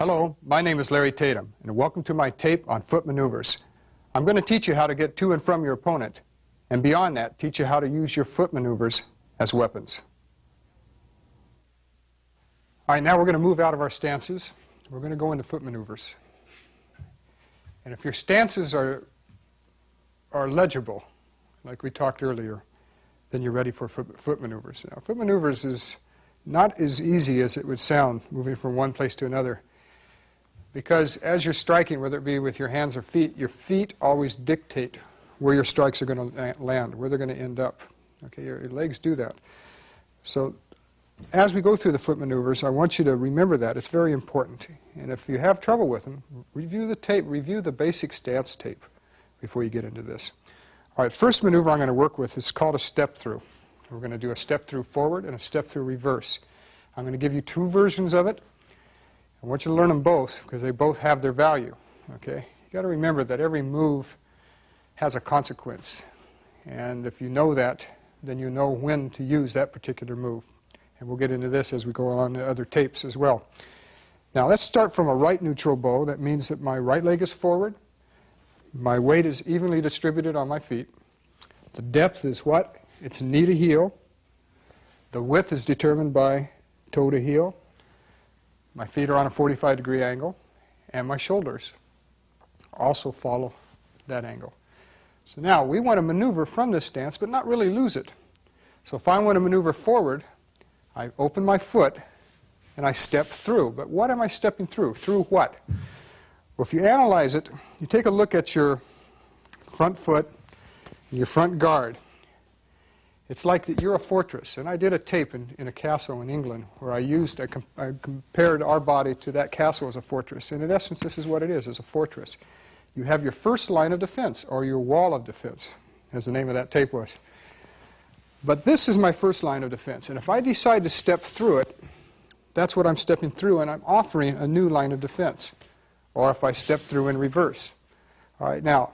Hello, my name is Larry Tatum, and welcome to my tape on foot maneuvers. I'm going to teach you how to get to and from your opponent, and beyond that, teach you how to use your foot maneuvers as weapons. All right, now we're going to move out of our stances. We're going to go into foot maneuvers. And if your stances are legible, like we talked earlier, then you're ready for foot maneuvers. Now, foot maneuvers is not as easy as it would sound, moving from one place to another. Because as you're striking, whether it be with your hands or feet, your feet always dictate where your strikes are going to land, where they're going to end up. Okay, your legs do that. So as we go through the foot maneuvers, I want you to remember that. It's very important. And if you have trouble with them, review the tape, review the basic stance tape before you get into this. All right, first maneuver I'm going to work with is called a step through. We're going to do a step through forward and a step through reverse. I'm going to give you two versions of it. I want you to learn them both because they both have their value. Okay? You've got to remember that every move has a consequence. And if you know that, then you know when to use that particular move. And we'll get into this as we go on to other tapes as well. Now let's start from a right neutral bow. That means that my right leg is forward. My weight is evenly distributed on my feet. The depth is what? It's knee to heel. The width is determined by toe to heel. My feet are on a 45-degree angle, and my shoulders also follow that angle. So now we want to maneuver from this stance, but not really lose it. So if I want to maneuver forward, I open my foot and I step through. But what am I stepping through? Through what? Well, if you analyze it, you take a look at your front foot and your front guard. It's like that you're a fortress. And I did a tape in a castle in England where I compared our body to that castle as a fortress. And in essence, this is what it is a fortress. You have your first line of defense, or your wall of defense, as the name of that tape was. But this is my first line of defense. And if I decide to step through it, that's what I'm stepping through, and I'm offering a new line of defense. Or if I step through in reverse. All right, now,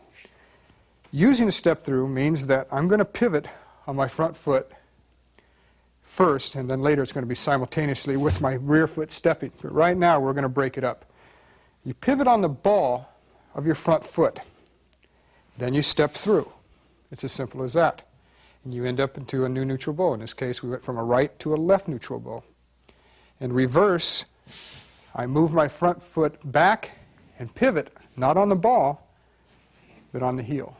using a step through means that I'm going to pivot on my front foot first, and then later it's going to be simultaneously with my rear foot stepping. But right now we're going to break it up. You pivot on the ball of your front foot. Then you step through. It's as simple as that. And you end up into a new neutral bow. In this case, we went from a right to a left neutral bow. In reverse, I move my front foot back and pivot, not on the ball, but on the heel.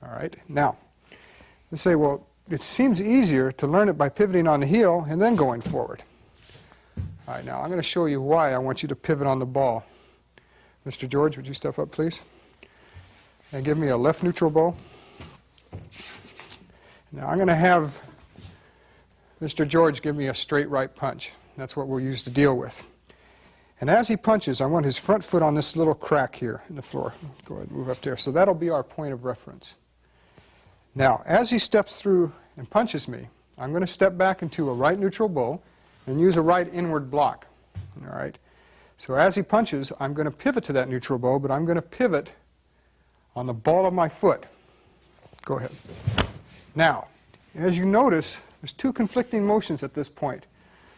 All right? Now, let's say, well, it seems easier to learn it by pivoting on the heel and then going forward. All right, now I'm going to show you why I want you to pivot on the ball. Mr. George, would you step up, please? And give me a left neutral bow. Now I'm going to have Mr. George give me a straight right punch. That's what we'll use to deal with. And as he punches, I want his front foot on this little crack here in the floor. Go ahead and move up there. So that'll be our point of reference. Now, as he steps through and punches me, I'm going to step back into a right neutral bow and use a right inward block. All right? So as he punches, I'm going to pivot to that neutral bow, but I'm going to pivot on the ball of my foot. Go ahead. Now, as you notice, there's two conflicting motions at this point.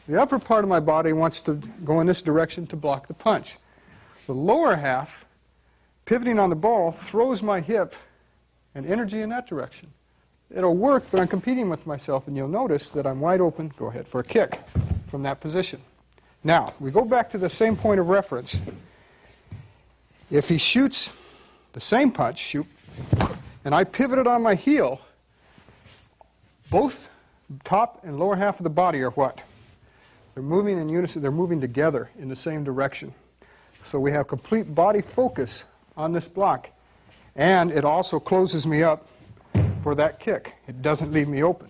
The upper part of my body wants to go in this direction to block the punch. The lower half, pivoting on the ball, throws my hip and energy in that direction. It'll work, but I'm competing with myself, and you'll notice that I'm wide open, go ahead, for a kick from that position. Now, we go back to the same point of reference. If he shoots the same punch, shoot, and I pivoted on my heel, both top and lower half of the body are what? They're moving in unison, they're moving together in the same direction. So we have complete body focus on this block. And it also closes me up for that kick. It doesn't leave me open.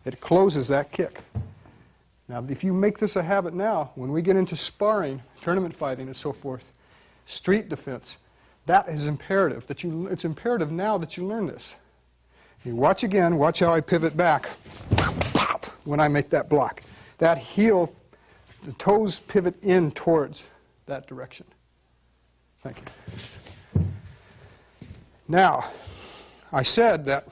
It closes that kick. Now, if you make this a habit now, when we get into sparring, tournament fighting, and so forth, street defense, that is imperative. It's imperative now that you learn this. You watch again. Watch how I pivot back when I make that block. That heel, the toes pivot in towards that direction. Thank you. Now, I said that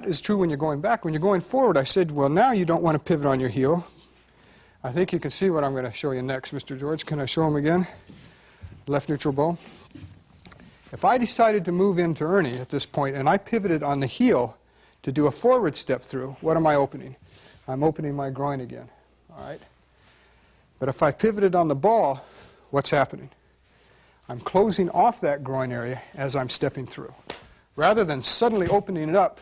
is true when you're going back. When you're going forward, I said, well, now you don't want to pivot on your heel. I think you can see what I'm going to show you next, Mr. George. Can I show him again? Left neutral bow. If I decided to move into Ernie at this point and I pivoted on the heel to do a forward step through, what am I opening? I'm opening my groin again. All right? But if I pivoted on the ball, what's happening? I'm closing off that groin area as I'm stepping through. Rather than suddenly opening it up,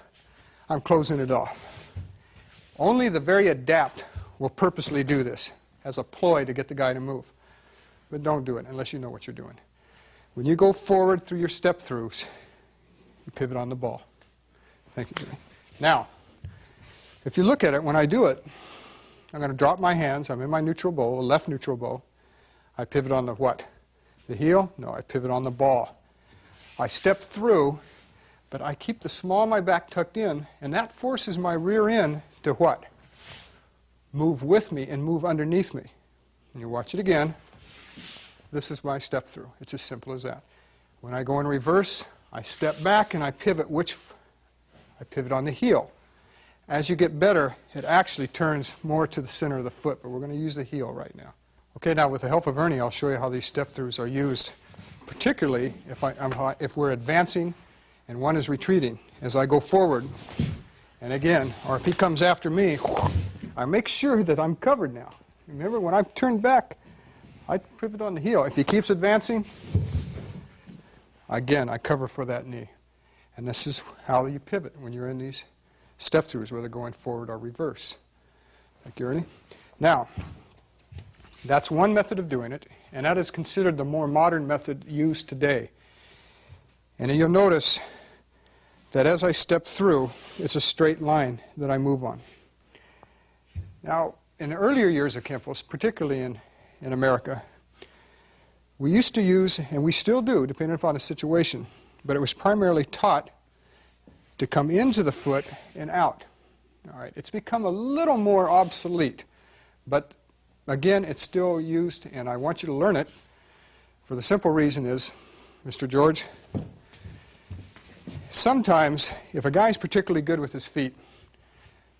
I'm closing it off. Only the very adept will purposely do this as a ploy to get the guy to move. But don't do it unless you know what you're doing. When you go forward through your step-throughs, you pivot on the ball. Thank you, Jimmy. Now, if you look at it, when I do it, I'm going to drop my hands. I'm in my neutral bow, left neutral bow. I pivot on the what? The heel? No, I pivot on the ball. I step through, but I keep the small of my back tucked in, and that forces my rear end to what? Move with me and move underneath me. And you watch it again. This is my step through. It's as simple as that. When I go in reverse, I step back and I pivot. I pivot on the heel. As you get better, it actually turns more to the center of the foot, but we're going to use the heel right now. Okay, now with the help of Ernie, I'll show you how these step throughs are used, particularly if we're advancing and one is retreating. As I go forward, and again, or if he comes after me, I make sure that I'm covered now. Remember, when I turn back, I pivot on the heel. If he keeps advancing, again, I cover for that knee. And this is how you pivot when you're in these step-throughs, whether going forward or reverse. Thank you, Ernie. Now, that's one method of doing it, and that is considered the more modern method used today. And you'll notice that as I step through, it's a straight line that I move on. Now, in the earlier years of Kenpo, particularly in America, we used to use, and we still do, depending upon the situation, but it was primarily taught to come into the foot and out. All right, it's become a little more obsolete, but again, it's still used, and I want you to learn it for the simple reason is, Mr. George, sometimes if a guy's particularly good with his feet,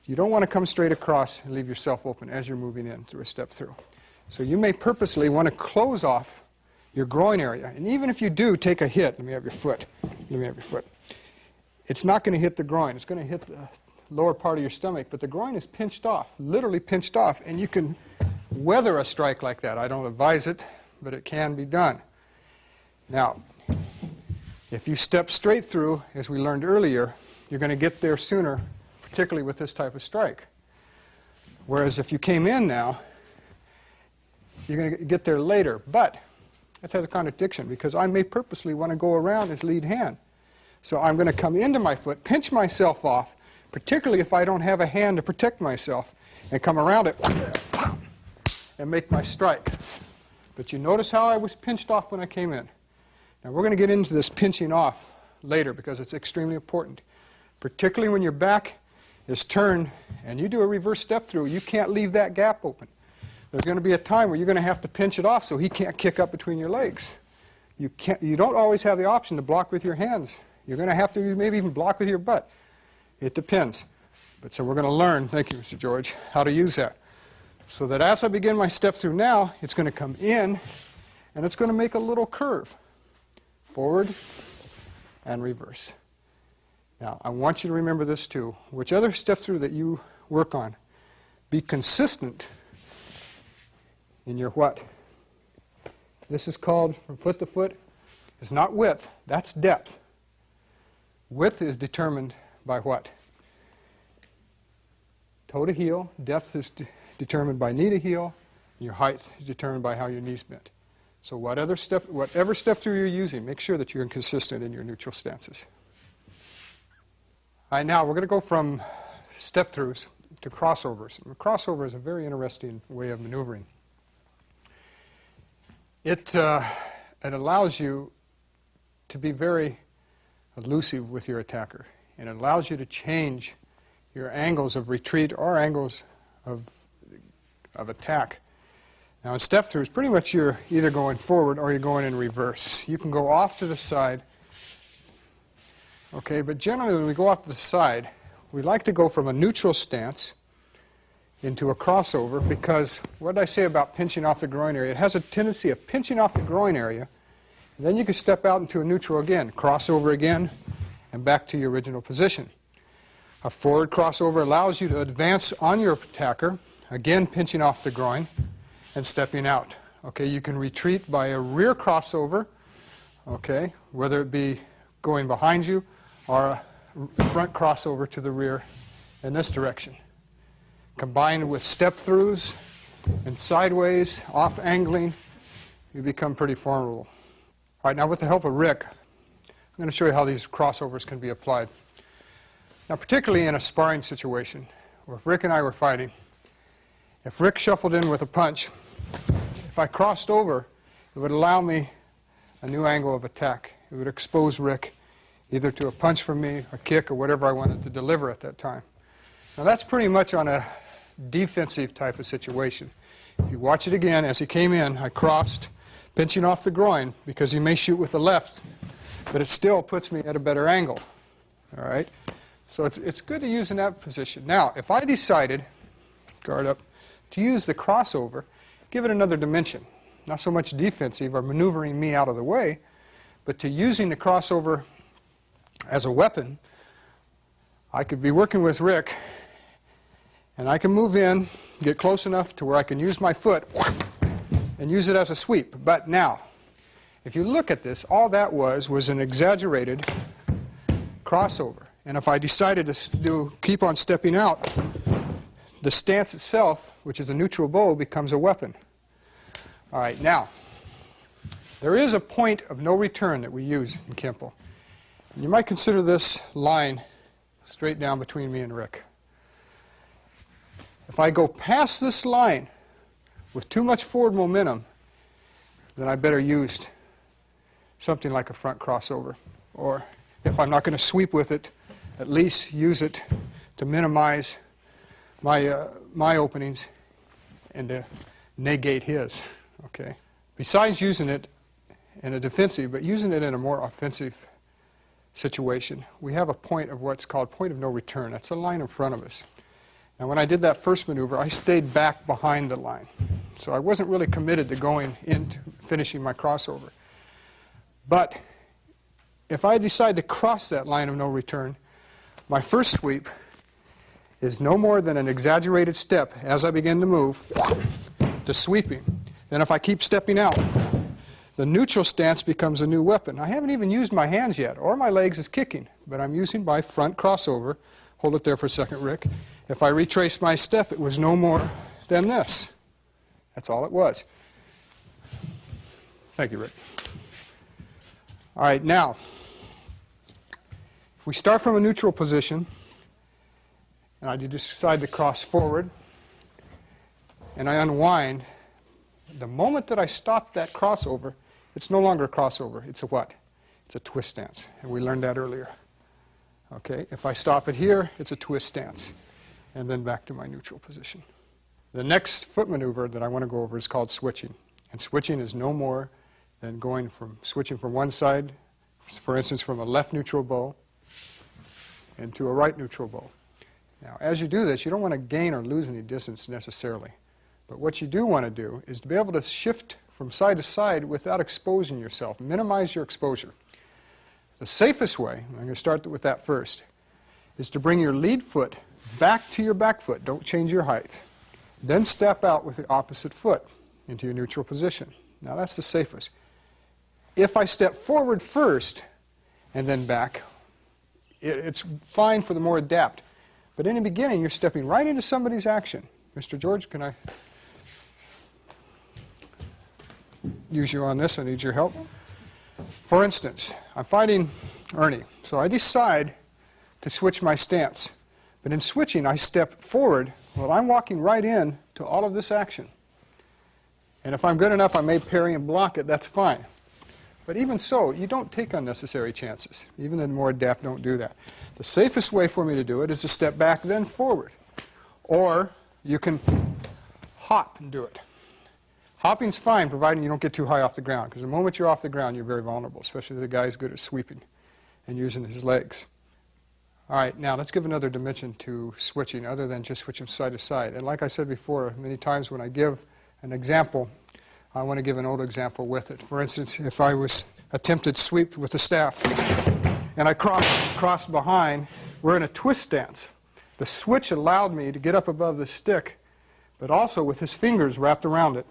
you don't want to come straight across and leave yourself open as you're moving in through a step through. So you may purposely want to close off your groin area. And even if you do take a hit, let me have your foot. Let me have your foot. It's not going to hit the groin. It's going to hit the lower part of your stomach. But the groin is pinched off, literally pinched off. And you can weather a strike like that. I don't advise it, but it can be done. Now, if you step straight through, as we learned earlier, you're going to get there sooner, particularly with this type of strike. Whereas if you came in now, you're going to get there later. But that has a contradiction because I may purposely want to go around as lead hand. So I'm going to come into my foot, pinch myself off, particularly if I don't have a hand to protect myself, and come around it and make my strike. But you notice how I was pinched off when I came in. Now we're going to get into this pinching off later because it's extremely important. Particularly when your back is turned and you do a reverse step through, you can't leave that gap open. There's going to be a time where you're going to have to pinch it off so he can't kick up between your legs. You don't always have the option to block with your hands. You're going to have to maybe even block with your butt. It depends. But so we're going to learn, thank you, Mr. George, how to use that. So that as I begin my step through now, it's going to come in, and it's going to make a little curve. Forward and reverse. Now, I want you to remember this too. Whichever step through that you work on, be consistent in your what? This is called, from foot to foot, is not width, that's depth. Width is determined by what? Toe to heel. Depth is determined by knee to heel. And your height is determined by how your knees bent. So whatever step through you're using, make sure that you're consistent in your neutral stances. All right, now we're going to go from step throughs to crossovers. And crossover is a very interesting way of maneuvering. It allows you to be very elusive with your attacker, and it allows you to change your angles of retreat or angles of attack. Now in step throughs, pretty much you're either going forward or you're going in reverse. You can go off to the side, okay, but generally when we go off to the side, we like to go from a neutral stance into a crossover, because what did I say about pinching off the groin area? It has a tendency of pinching off the groin area, and then you can step out into a neutral again, crossover again, and back to your original position. A forward crossover allows you to advance on your attacker, again pinching off the groin and stepping out. Okay, you can retreat by a rear crossover, okay, whether it be going behind you or a front crossover to the rear in this direction. Combined with step-throughs and sideways, off-angling, you become pretty formidable. All right, now with the help of Rick, I'm going to show you how these crossovers can be applied. Now, particularly in a sparring situation, or if Rick and I were fighting, if Rick shuffled in with a punch, if I crossed over, it would allow me a new angle of attack. It would expose Rick either to a punch from me, a kick, or whatever I wanted to deliver at that time. Now, that's pretty much on a defensive type of situation. If you watch it again, as he came in, I crossed, pinching off the groin, because he may shoot with the left, but it still puts me at a better angle. All right? So it's good to use in that position. Now, if I decided, guard up, to use the crossover, give it another dimension. Not so much defensive or maneuvering me out of the way, but to using the crossover as a weapon, I could be working with Rick, and I can move in, get close enough to where I can use my foot and use it as a sweep. But now, if you look at this, all that was an exaggerated crossover. And if I decided to keep on stepping out, the stance itself, which is a neutral bow, becomes a weapon. All right, now, there is a point of no return that we use in Kenpo. You might consider this line straight down between me and Rick. If I go past this line with too much forward momentum, then I better use something like a front crossover. Or if I'm not going to sweep with it, at least use it to minimize my openings and to negate his. Okay. Besides using it in a defensive, but using it in a more offensive situation, we have a point of what's called point of no return. That's a line in front of us. Now, when I did that first maneuver, I stayed back behind the line. So I wasn't really committed to going into finishing my crossover. But if I decide to cross that line of no return, my first sweep is no more than an exaggerated step as I begin to move to sweeping. Then if I keep stepping out, the neutral stance becomes a new weapon. I haven't even used my hands yet, or my legs as kicking, but I'm using my front crossover. Hold it there for a second, Rick. If I retrace my step, it was no more than this. That's all it was. Thank you, Rick. All right, now, if we start from a neutral position, and I decide to cross forward, and I unwind, the moment that I stop that crossover, it's no longer a crossover. It's a what? It's a twist stance, and we learned that earlier. Okay, if I stop it here, it's a twist stance, and then back to my neutral position. The next foot maneuver that I want to go over is called switching, and switching is no more than switching from one side, for instance, from a left neutral bow into a right neutral bow. Now, as you do this, you don't want to gain or lose any distance necessarily, but what you do want to do is to be able to shift from side to side without exposing yourself. Minimize your exposure. The safest way, I'm going to start with that first, is to bring your lead foot back to your back foot. Don't change your height. Then step out with the opposite foot into your neutral position. Now that's the safest. If I step forward first and then back, it's fine for the more adept. But in the beginning, you're stepping right into somebody's action. Mr. George, can I use you on this? I need your help. For instance, I'm fighting Ernie, so I decide to switch my stance. But in switching, I step forward. Well, I'm walking right in to all of this action. And if I'm good enough, I may parry and block it. That's fine. But even so, you don't take unnecessary chances. Even the more adept don't do that. The safest way for me to do it is to step back, then forward. Or you can hop and do it. Hopping's fine, providing you don't get too high off the ground, because the moment you're off the ground, you're very vulnerable, especially the guy who's good at sweeping and using his legs. All right, now let's give another dimension to switching other than just switching side to side. And like I said before, many times when I give an example, I want to give an old example with it. For instance, if I was attempted sweep with the staff and I crossed behind, we're in a twist stance. The switch allowed me to get up above the stick, but also with his fingers wrapped around it.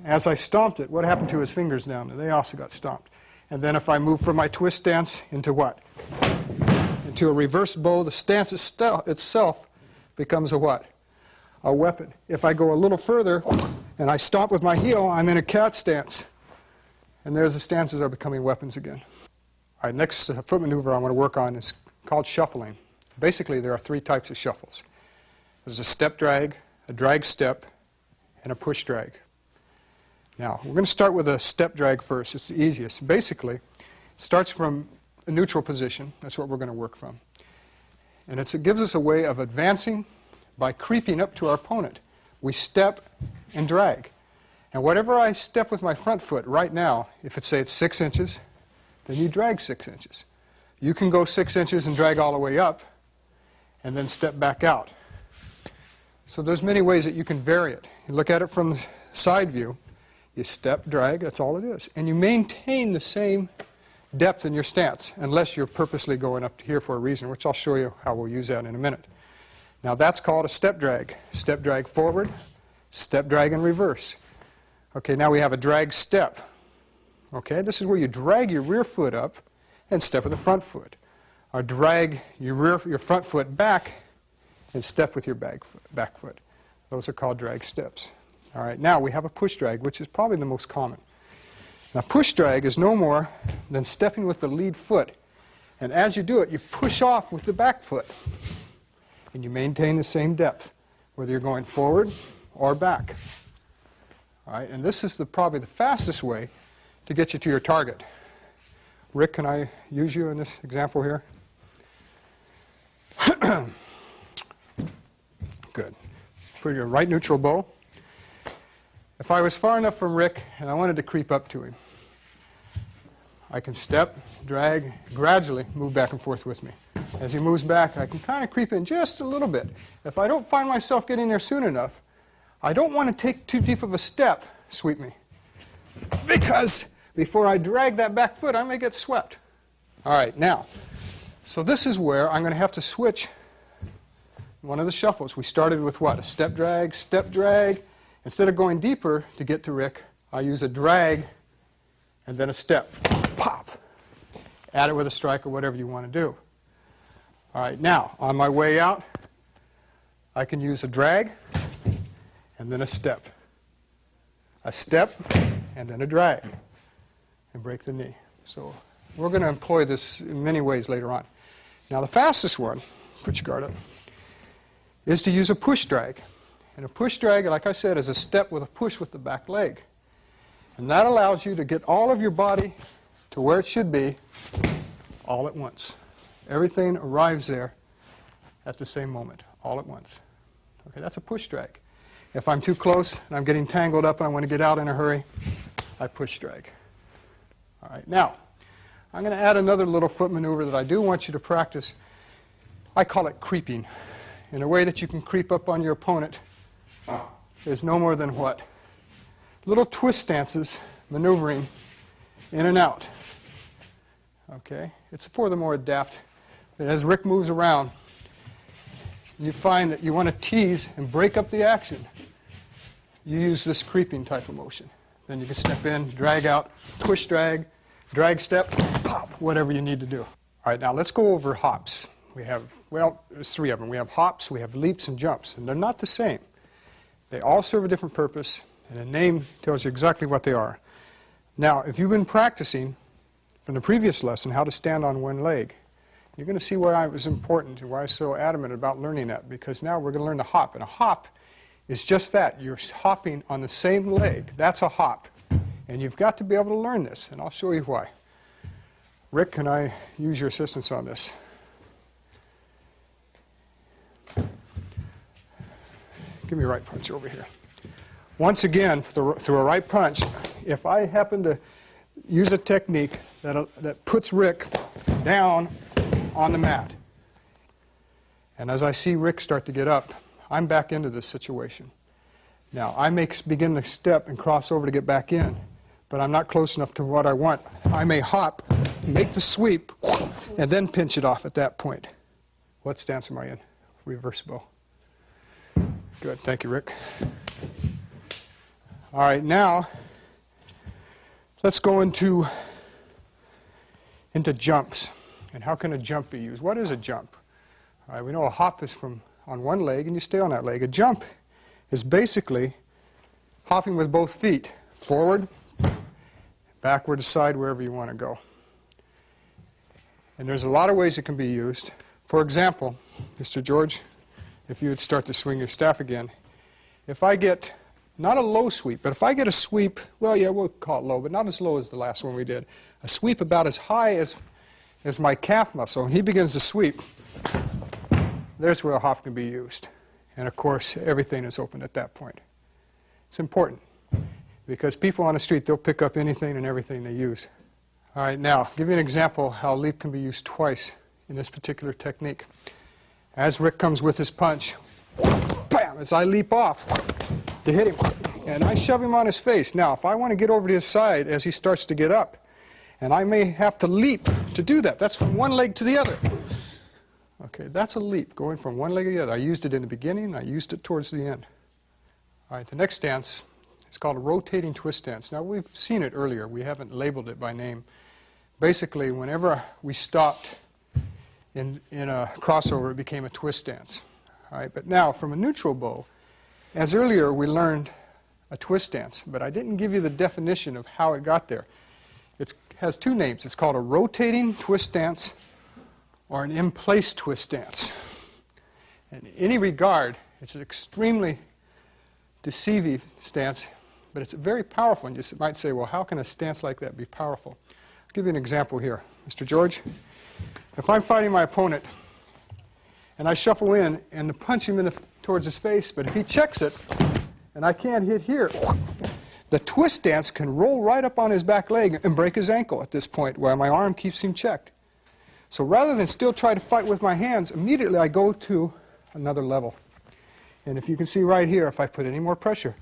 As I stomped it, what happened to his fingers down there? They also got stomped. And then if I move from my twist stance into what? Into a reverse bow, the stance itself becomes a what? A weapon. If I go a little further and I stomp with my heel, I'm in a cat stance. And there's the stances are becoming weapons again. All right, next foot maneuver I want to work on is called shuffling. Basically, there are three types of shuffles. There's a step drag, a drag step, and a push drag. Now, we're going to start with a step drag first. It's the easiest. Basically, it starts from a neutral position. That's what we're going to work from. And it gives us a way of advancing by creeping up to our opponent. We step and drag. And whatever I step with my front foot right now, if it's, say it's 6 inches, then you drag 6 inches. You can go 6 inches and drag all the way up and then step back out. So there's many ways that you can vary it. You look at it from the side view. You step, drag, that's all it is. And you maintain the same depth in your stance, unless you're purposely going up to here for a reason, which I'll show you how we'll use that in a minute. Now that's called a step drag. Step drag forward, step drag in reverse. Okay, now we have a drag step. Okay, this is where you drag your rear foot up and step with the front foot. Or drag your front foot back and step with your back foot. Those are called drag steps. All right, now we have a push drag, which is probably the most common. Now push drag is no more than stepping with the lead foot. And as you do it, you push off with the back foot. And you maintain the same depth, whether you're going forward or back. All right, and this is probably the fastest way to get you to your target. Rick, can I use you in this example here? Good. Put your right neutral bow. If I was far enough from Rick and I wanted to creep up to him, I can step, drag, gradually move back and forth with me. As he moves back, I can kind of creep in just a little bit. If I don't find myself getting there soon enough, I don't want to take too deep of a step, sweep me. Because before I drag that back foot, I may get swept. All right, now, so this is where I'm going to have to switch one of the shuffles. We started with what? A step drag, step drag. Instead of going deeper to get to Rick, I use a drag and then a step. Pop. Add it with a strike or whatever you want to do. All right, now, on my way out, I can use a drag and then a step. A step and then a drag. And break the knee. So we're going to employ this in many ways later on. Now the fastest one, put your guard up, is to use a push drag. And a push drag, like I said, is a step with a push with the back leg. And that allows you to get all of your body to where it should be all at once. Everything arrives there at the same moment, all at once. Okay, that's a push drag. If I'm too close and I'm getting tangled up and I want to get out in a hurry, I push drag. All right, now, I'm going to add another little foot maneuver that I do want you to practice. I call it creeping. In a way that you can creep up on your opponent. There's no more than what? Little twist stances, maneuvering in and out. Okay? It's for the more adept. But as Rick moves around, you find that you want to tease and break up the action. You use this creeping type of motion. Then you can step in, drag out, push drag, drag step, pop, whatever you need to do. All right, now let's go over hops. We have, well, there's three of them. We have hops, we have leaps, and jumps. And they're not the same. They all serve a different purpose, and the name tells you exactly what they are. Now, if you've been practicing from the previous lesson how to stand on one leg, you're going to see why it was important and why I was so adamant about learning that, because now we're going to learn to hop. And a hop is just that. You're hopping on the same leg. That's a hop. And you've got to be able to learn this, and I'll show you why. Rick, can I use your assistance on this? Give me a right punch over here. Once again, through a right punch, if I happen to use a technique that puts Rick down on the mat, And as I see Rick start to get up, I'm back into this situation. Now, I may begin to step and cross over to get back in, but I'm not close enough to what I want. I may hop, make the sweep, and then pinch it off at that point. What stance am I in? Reverse bow. Good, thank you, Rick. All right, now let's go into jumps. And how can a jump be used? What is a jump? All right, we know a hop is from on one leg and you stay on that leg. A jump is basically hopping with both feet, forward, backward, side, wherever you want to go. And there's a lot of ways it can be used. For example, Mr. George, if you would start to swing your staff again, if I get, not a low sweep, but if I get a sweep, well, yeah, we'll call it low, but not as low as the last one we did, a sweep about as high as my calf muscle, and he begins to sweep, there's where a hop can be used. And of course, everything is open at that point. It's important, because people on the street, they'll pick up anything and everything they use. All right, now, I'll give you an example how leap can be used twice in this particular technique. As Rick comes with his punch, bam, as I leap off to hit him, and I shove him on his face. Now, if I want to get over to his side as he starts to get up, and I may have to leap to do that. That's from one leg to the other. Okay, that's a leap, going from one leg to the other. I used it in the beginning, I used it towards the end. All right, the next stance is called a rotating twist stance. Now, we've seen it earlier. We haven't labeled it by name. Basically, whenever we stopped in a crossover, it became a twist stance. All right, but now, from a neutral bow, as earlier we learned a twist stance, but I didn't give you the definition of how it got there. It has two names. It's called a rotating twist stance or an in-place twist stance. In any regard, it's an extremely deceiving stance, but it's very powerful. And you might say, well, how can a stance like that be powerful? I'll give you an example here. Mr. George, if I'm fighting my opponent and I shuffle in and to punch him towards his face, but if he checks it and I can't hit here, the twist stance can roll right up on his back leg and break his ankle at this point where my arm keeps him checked. So rather than still try to fight with my hands, immediately I go to another level. And if you can see right here, if I put any more pressure,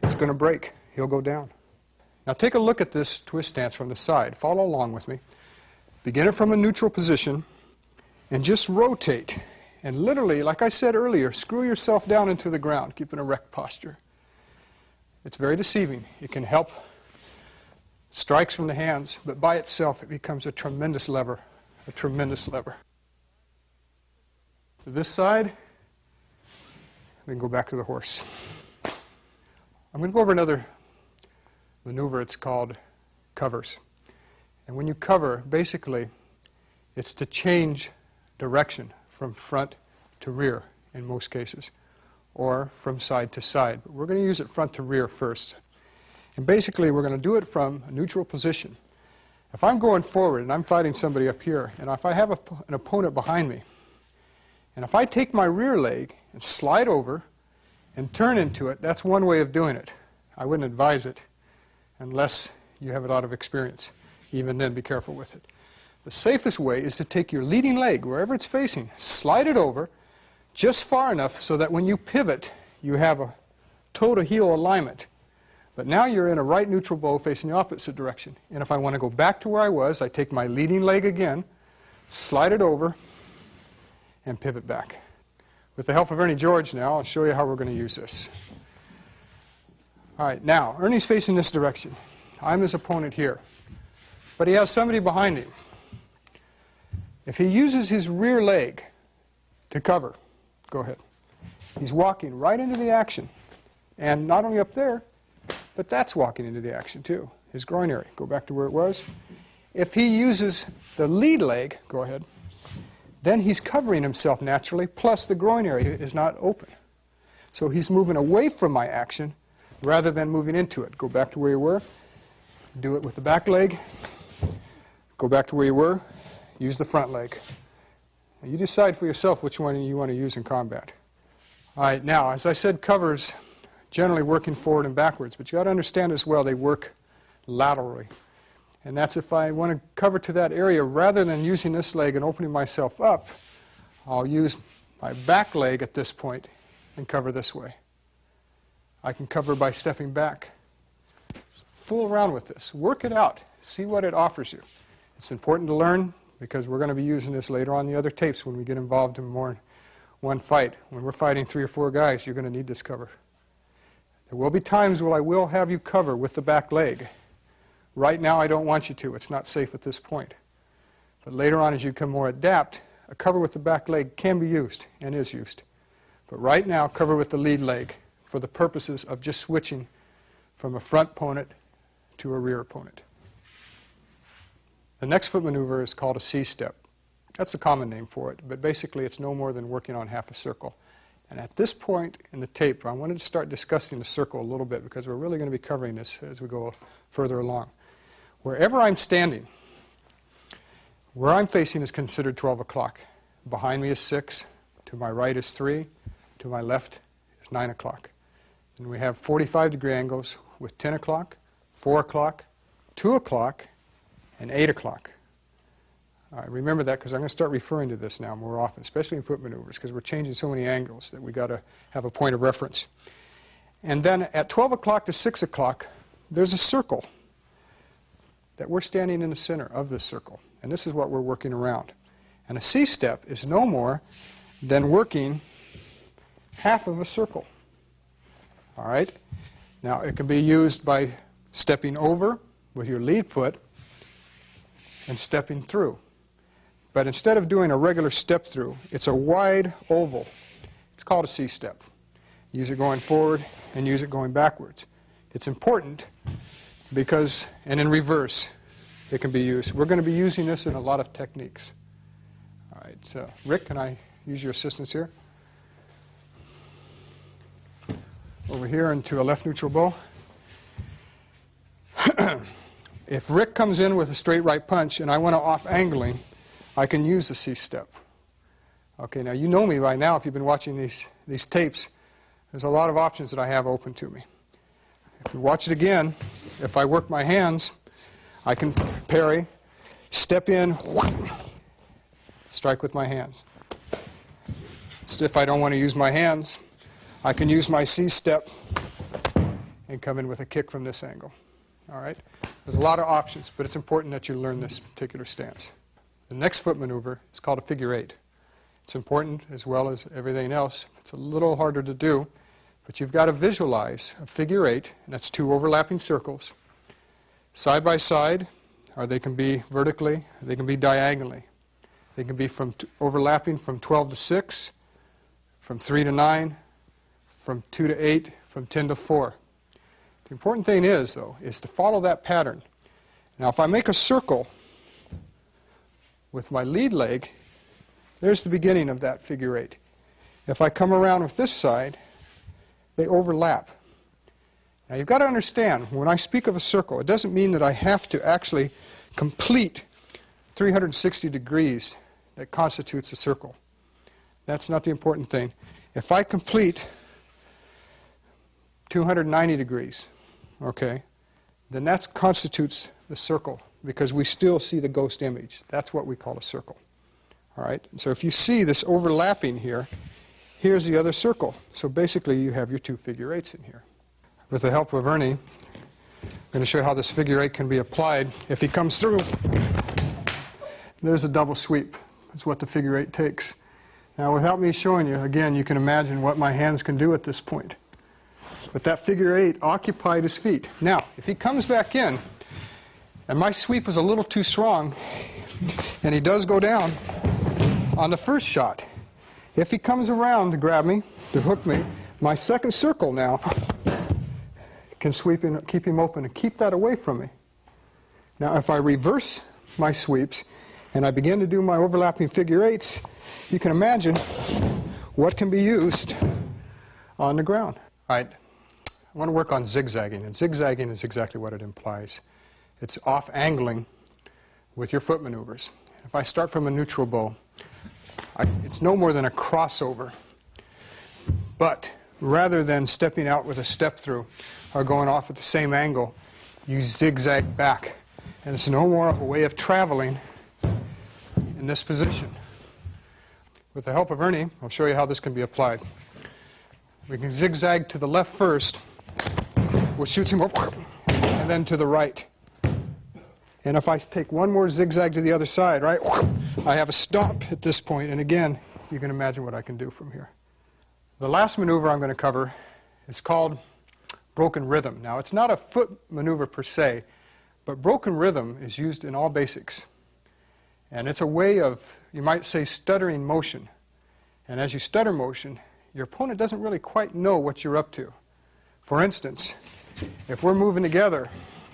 it's going to break. He'll go down. Now take a look at this twist stance from the side. Follow along with me. Begin it from a neutral position and just rotate. And literally, like I said earlier, screw yourself down into the ground. Keep an erect posture. It's very deceiving. It can help strikes from the hands, but by itself it becomes a tremendous lever. A tremendous lever. To this side, then go back to the horse. I'm going to go over another maneuver. It's called covers. And when you cover, basically, it's to change direction from front to rear in most cases, or from side to side. But we're going to use it front to rear first. And basically, we're going to do it from a neutral position. If I'm going forward and I'm fighting somebody up here, and if I have an opponent behind me, and if I take my rear leg and slide over and turn into it, that's one way of doing it. I wouldn't advise it unless you have a lot of experience. Even then, be careful with it. The safest way is to take your leading leg, wherever it's facing, slide it over just far enough so that when you pivot, you have a toe-to-heel alignment. But now you're in a right neutral bow facing the opposite direction. And if I want to go back to where I was, I take my leading leg again, slide it over, and pivot back. With the help of Ernie George now, I'll show you how we're going to use this. All right, now, Ernie's facing this direction. I'm his opponent here. But he has somebody behind him. If he uses his rear leg to cover, go ahead. He's walking right into the action. And not only up there, but that's walking into the action too. His groin area. Go back to where it was. If he uses the lead leg, go ahead, then he's covering himself naturally, plus the groin area is not open. So he's moving away from my action rather than moving into it. Go back to where you were. Do it with the back leg. Go back to where you were. Use the front leg. Now you decide for yourself which one you want to use in combat. All right, now, as I said, covers generally working forward and backwards, but you got to understand as well they work laterally. And that's if I want to cover to that area, rather than using this leg and opening myself up, I'll use my back leg at this point and cover this way. I can cover by stepping back. Fool around with this. Work it out. See what it offers you. It's important to learn because we're going to be using this later on the other tapes when we get involved in more one fight. When we're fighting 3 or 4 guys, you're going to need this cover. There will be times where I will have you cover with the back leg. Right now, I don't want you to. It's not safe at this point. But later on, as you become more adept, a cover with the back leg can be used and is used. But right now, cover with the lead leg for the purposes of just switching from a front opponent to a rear opponent. The next foot maneuver is called a C-step. That's a common name for it, but basically it's no more than working on half a circle. And at this point in the tape, I wanted to start discussing the circle a little bit because we're really going to be covering this as we go further along. Wherever I'm standing, where I'm facing is considered 12 o'clock. Behind me is 6, to my right is 3, to my left is 9 o'clock. And we have 45-degree angles with 10 o'clock, 4 o'clock, 2 o'clock, and 8 o'clock. Remember that because I'm going to start referring to this now more often, especially in foot maneuvers, because we're changing so many angles that we've got to have a point of reference. And then at 12 o'clock to 6 o'clock, there's a circle that we're standing in the center of this circle. And this is what we're working around. And a C-step is no more than working half of a circle. All right? Now, it can be used by stepping over with your lead foot and stepping through. But instead of doing a regular step through, it's a wide oval. It's called a C-step. Use it going forward and use it going backwards. It's important because, and in reverse, it can be used. We're going to be using this in a lot of techniques. All right, so Rick, can I use your assistance here? Over here into a left neutral bow. If Rick comes in with a straight right punch and I want to off-angling, I can use the C-step. Okay, now you know me by now if you've been watching these tapes. There's a lot of options that I have open to me. If you watch it again, if I work my hands, I can parry, step in, strike with my hands. If I don't want to use my hands, I can use my C-step and come in with a kick from this angle. All right? There's a lot of options, but it's important that you learn this particular stance. The next foot maneuver is called a figure 8. It's important as well as everything else. It's a little harder to do, but you've got to visualize a figure 8, and that's 2 overlapping circles, side by side, or they can be vertically, or they can be diagonally. They can be overlapping from 12 to 6, from 3 to 9, from 2 to 8, from 10 to 4. The important thing is, though, is to follow that pattern. Now, if I make a circle with my lead leg, there's the beginning of that figure 8. If I come around with this side, they overlap. Now, you've got to understand, when I speak of a circle, it doesn't mean that I have to actually complete 360 degrees that constitutes a circle. That's not the important thing. If I complete 290 degrees, okay, then that constitutes the circle because we still see the ghost image. That's what we call a circle. All right? So if you see this overlapping here, here's the other circle. So basically you have your 2 figure 8s in here. With the help of Ernie, I'm going to show you how this figure 8 can be applied. If he comes through, there's a double sweep. That's what the figure 8 takes. Now without me showing you, again, you can imagine what my hands can do at this point. But that figure 8 occupied his feet. Now, if he comes back in, and my sweep is a little too strong, and he does go down on the first shot, if he comes around to grab me, to hook me, my second circle now can sweep in, keep him open, and keep that away from me. Now, if I reverse my sweeps, and I begin to do my overlapping figure 8s, you can imagine what can be used on the ground. All right. I want to work on zigzagging, and zigzagging is exactly what it implies. It's off-angling with your foot maneuvers. If I start from a neutral bow, it's no more than a crossover. But rather than stepping out with a step through or going off at the same angle, you zigzag back. And it's no more of a way of traveling in this position. With the help of Ernie, I'll show you how this can be applied. We can zigzag to the left first, which shoots him up, and then to the right. And if I take one more zigzag to the other side, right, I have a stop at this point, and again, you can imagine what I can do from here. The last maneuver I'm going to cover is called broken rhythm. Now, it's not a foot maneuver per se, but broken rhythm is used in all basics. And it's a way of, you might say, stuttering motion. And as you stutter motion, your opponent doesn't really quite know what you're up to. For instance, if we're moving together,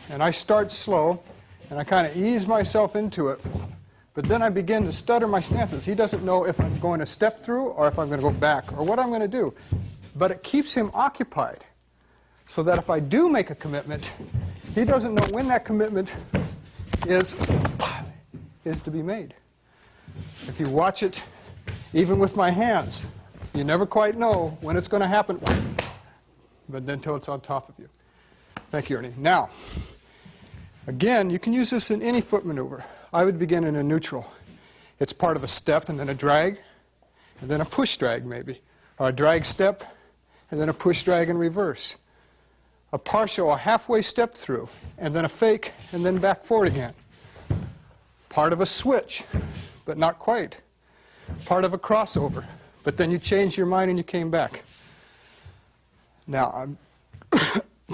and I start slow, and I kind of ease myself into it, but then I begin to stutter my stances. He doesn't know if I'm going to step through or if I'm going to go back or what I'm going to do. But it keeps him occupied so that if I do make a commitment, he doesn't know when that commitment is to be made. If you watch it, even with my hands, you never quite know when it's going to happen, but until it's on top of you. Thank you, Ernie. Now, again, you can use this in any foot maneuver. I would begin in a neutral. It's part of a step and then a drag, and then a push drag maybe, or a drag step, and then a push drag in reverse. A partial, a halfway step through, and then a fake, and then back forward again. Part of a switch, but not quite. Part of a crossover, but then you changed your mind and you came back. Now, I'm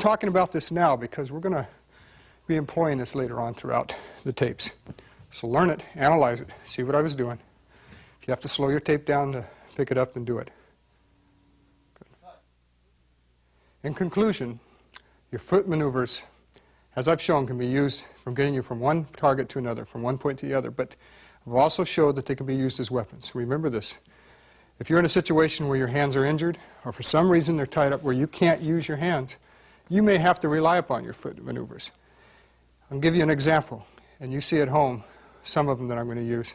talking about this now because we're going to be employing this later on throughout the tapes. So learn it, analyze it, see what I was doing. If you have to slow your tape down to pick it up, then do it. Good. In conclusion, your foot maneuvers, as I've shown, can be used from getting you from one target to another, from one point to the other, but I've also showed that they can be used as weapons. Remember this. If you're in a situation where your hands are injured, or for some reason they're tied up where you can't use your hands, you may have to rely upon your foot maneuvers. I'll give you an example, and you see at home some of them that I'm going to use.